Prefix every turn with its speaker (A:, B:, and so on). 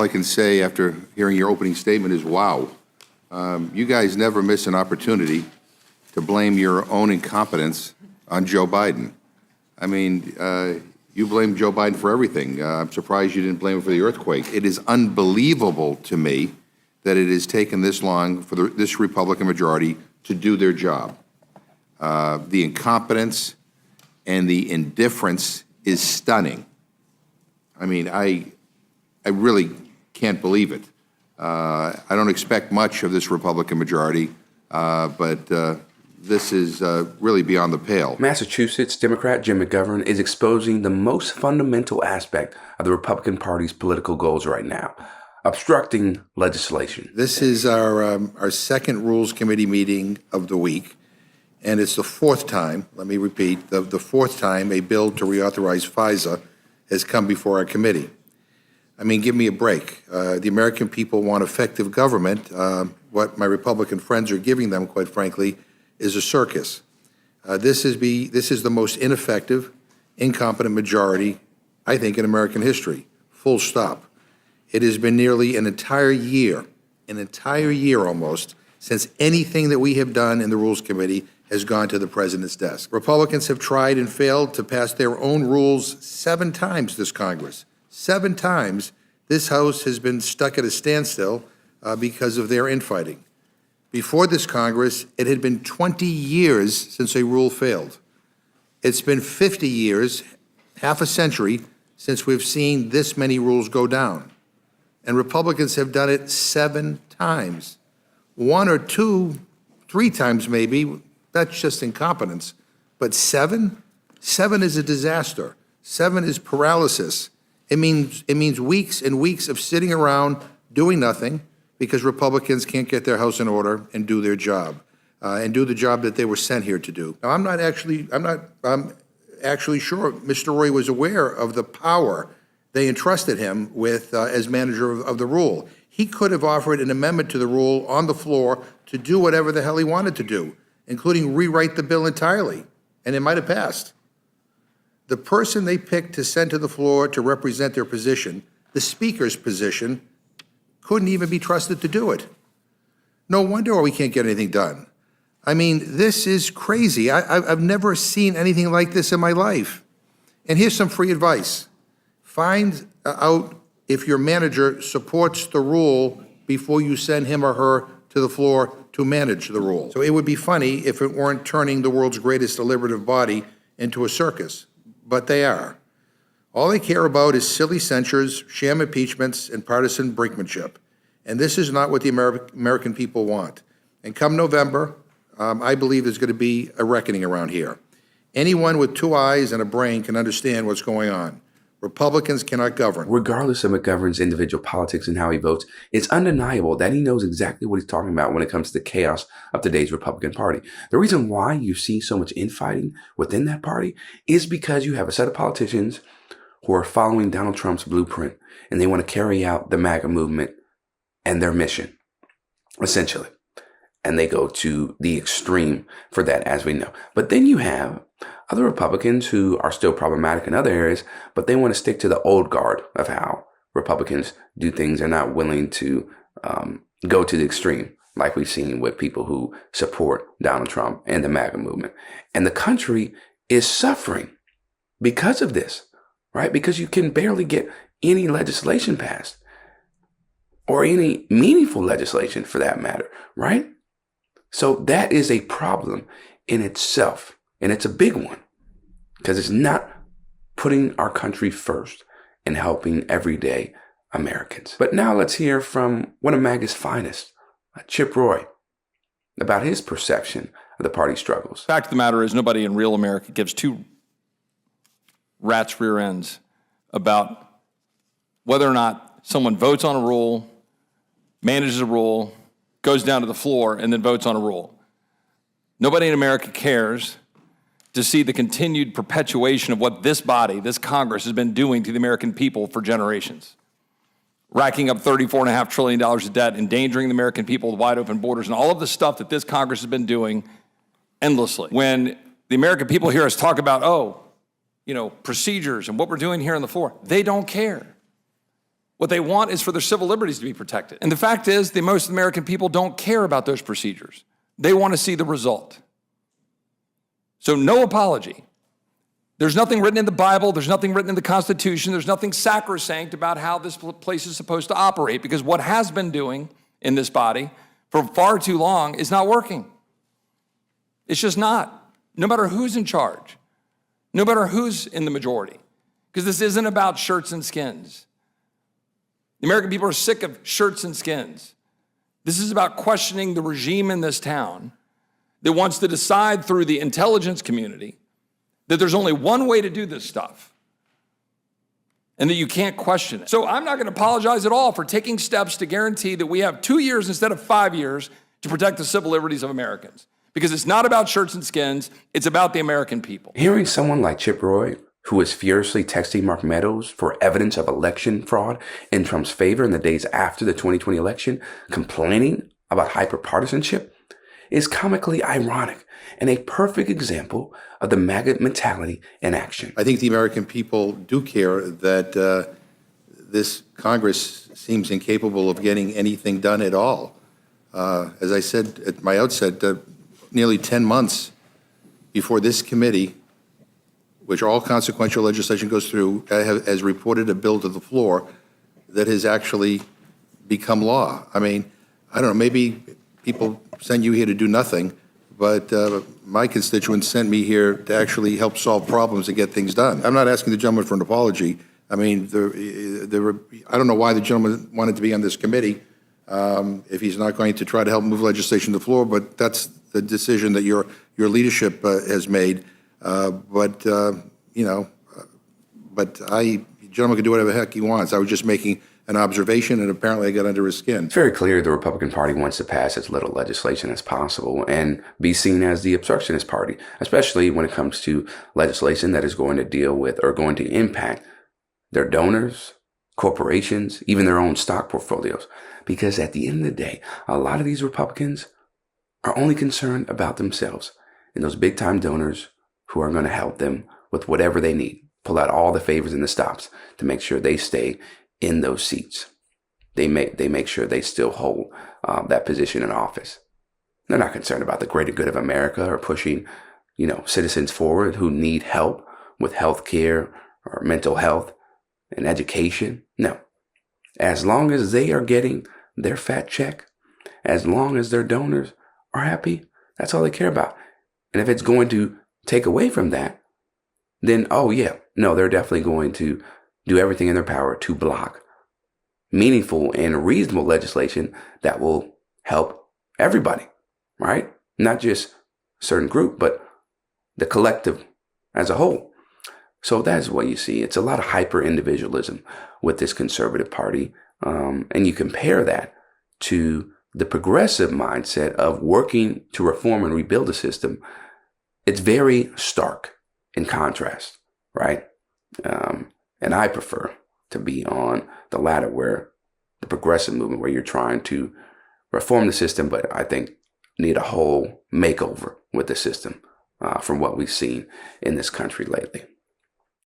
A: I can say after hearing your opening statement is, wow. You guys never miss an opportunity to blame your own incompetence on Joe Biden. I mean, you blame Joe Biden for everything. I'm surprised you didn't blame him for the earthquake. It is unbelievable to me that it has taken this long for this Republican majority to do their job. The incompetence and the indifference is stunning. I mean, I really can't believe it. I don't expect much of this Republican majority, but this is really beyond the pale.
B: Massachusetts Democrat Jim McGovern is exposing the most fundamental aspect of the Republican Party's political goals right now: obstructing legislation.
A: This is our second Rules Committee meeting of the week, and it's the fourth time, let me repeat, the fourth time a bill to reauthorize FISA has come before our committee. I mean, give me a break. The American people want effective government. What my Republican friends are giving them, quite frankly, is a circus. This is the most ineffective, incompetent majority, I think, in American history, full stop. It has been nearly an entire year almost, since anything that we have done in the Rules Committee has gone to the President's desk. Republicans have tried and failed to pass their own rules 7 times this Congress. 7 times this House has been stuck at a standstill because of their infighting. Before this Congress, it had been 20 years since a rule failed. It's been 50 years, half a century, since we've seen this many rules go down. And Republicans have done it 7 times. 1 or 2, 3 times maybe, that's just incompetence. But 7? 7 is a disaster. 7 is paralysis. It means weeks and weeks of sitting around doing nothing because Republicans can't get their house in order and do their job, and do the job that they were sent here to do. Now, I'm actually sure Mr. Roy was aware of the power they entrusted him with as manager of the rule. He could have offered an amendment to the rule on the floor to do whatever the hell he wanted to do, including rewrite the bill entirely, and it might have passed. The person they picked to send to the floor to represent their position, the Speaker's position, couldn't even be trusted to do it. No wonder we can't get anything done. I mean, this is crazy. I've never seen anything like this in my life. And here's some free advice. Find out if your manager supports the rule before you send him or her to the floor to manage the rule. So it would be funny if it weren't turning the world's greatest deliberative body into a circus. But they are. All they care about is silly censures, sham impeachments, and partisan brinkmanship. And this is not what the American people want. And come November, I believe there's going to be a reckoning around here. Anyone with 2 eyes and a brain can understand what's going on. Republicans cannot govern.
B: Regardless of McGovern's individual politics and how he votes, it's undeniable that he knows exactly what he's talking about when it comes to the chaos of today's Republican Party. The reason why you see so much infighting within that party is because you have a set of politicians who are following Donald Trump's blueprint, and they want to carry out the MAGA movement and their mission, essentially. And they go to the extreme for that, as we know. But then you have other Republicans who are still problematic in other areas, but they want to stick to the old guard of how Republicans do things. They're not willing to go to the extreme, like we've seen with people who support Donald Trump and the MAGA movement. And the country is suffering because of this, right? Because you can barely get any legislation passed, or any meaningful legislation for that matter, right? So that is a problem in itself. And it's a big one because it's not putting our country first and helping everyday Americans. But now let's hear from one of MAGA's finest, Chip Roy, about his perception of the party struggles.
C: Fact of the matter is, nobody in real America gives 2 rats' rear ends about whether or not someone votes on a rule, manages a rule, goes down to the floor, and then votes on a rule. Nobody in America cares to see the continued perpetuation of what this body, this Congress, has been doing to the American people for generations. Racking up $34.5 trillion of debt, endangering the American people with wide open borders, and all of the stuff that this Congress has been doing endlessly. When the American people hear us talk about, procedures and what we're doing here on the floor, they don't care. What they want is for their civil liberties to be protected. And the fact is, the most American people don't care about those procedures. They want to see the result. So no apology. There's nothing written in the Bible, there's nothing written in the Constitution, there's nothing sacrosanct about how this place is supposed to operate, because what has been doing in this body for far too long is not working. It's just not. No matter who's in charge, no matter who's in the majority, because this isn't about shirts and skins. The American people are sick of shirts and skins. This is about questioning the regime in this town that wants to decide through the intelligence community that there's only one way to do this stuff and that you can't question it. So I'm not going to apologize at all for taking steps to guarantee that we have 2 years instead of 5 years to protect the civil liberties of Americans. Because it's not about shirts and skins, it's about the American people.
B: Hearing someone like Chip Roy, who was furiously texting Mark Meadows for evidence of election fraud in Trump's favor in the days after the 2020 election, complaining about hyperpartisanship, is comically ironic and a perfect example of the MAGA mentality in action.
A: I think the American people do care that this Congress seems incapable of getting anything done at all. As I said at my outset, nearly 10 months before this committee, which all consequential legislation goes through, has reported a bill to the floor that has actually become law. I mean, I don't know, maybe people send you here to do nothing, but my constituents sent me here to actually help solve problems and get things done. I'm not asking the gentleman for an apology. I mean, I don't know why the gentleman wanted to be on this committee if he's not going to try to help move legislation to the floor, but that's the decision that your leadership has made. But the gentleman can do whatever the heck he wants. I was just making an observation, and apparently I got under his skin.
B: It's very clear the Republican Party wants to pass as little legislation as possible and be seen as the obstructionist party, especially when it comes to legislation that is going to deal with or going to impact their donors, corporations, even their own stock portfolios. Because at the end of the day, a lot of these Republicans are only concerned about themselves and those big-time donors who are going to help them with whatever they need, pull out all the favors and the stops to make sure they stay in those seats. They make sure they still hold that position in office. They're not concerned about the greater good of America or pushing, citizens forward who need help with health care or mental health and education. No. As long as they are getting their fat check, as long as their donors are happy, that's all they care about. And if it's going to take away from that, then, they're definitely going to do everything in their power to block meaningful and reasonable legislation that will help everybody, right? Not just a certain group, but the collective as a whole. So that's what you see. It's a lot of hyper-individualism with this conservative party. And you compare that to the progressive mindset of working to reform and rebuild the system. It's very stark in contrast, right? And I prefer to be on the latter, where the progressive movement, where you're trying to reform the system, but I think need a whole makeover with the system from what we've seen in this country lately.